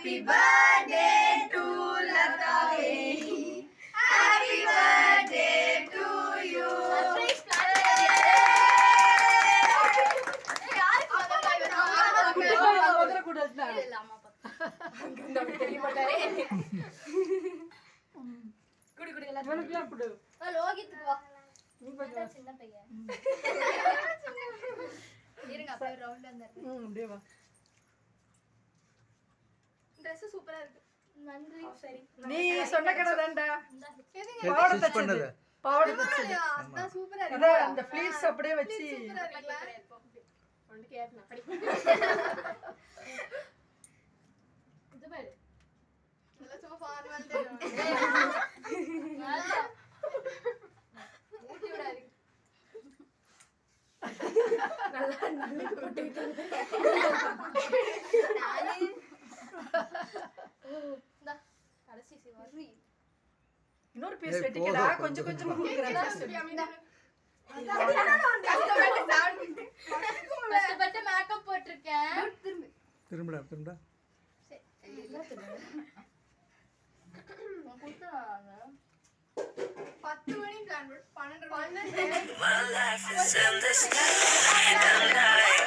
Happy birthday to Latavi. Happy birthday to you. சின்ன பையன் இருங்க அப்ப ரவுண்ட் வந்தறேன். Dress சூப்பரா இருக்கு. நன்றி. சரி. நீ சொன்ன கடை தான்டா. பாவாடை தச்சது. பாவாடை தச்சது. அதான் சூப்பரா அத இருக்கு. அந்த ஃப்ளீஸ் அப்படியே வச்சு சூப்பரா இருக்குல. ஒன்னு கேட்னா படி. இது பாரு. நல்லா சும்மா ஃபார்மல் தெரியும். நல்லா. ஊட்டி விடாதீங்க. நல்லா நல்ல போட்டுட்டு. நானே டா கடைசி சிவரி. இன்னொரு பீஸ் வெட்டிக்கடா கொஞ்சம் கொஞ்சமா குடுக்குறேன். கஷ்டப்பட்டு மேக்கப் போட்டுருக்கேன். திரும்படா. சரி எல்லாம் திரும்ப. நான் கொடுத்தேன் 10 மணி plan 12 My life is in the sky tonight.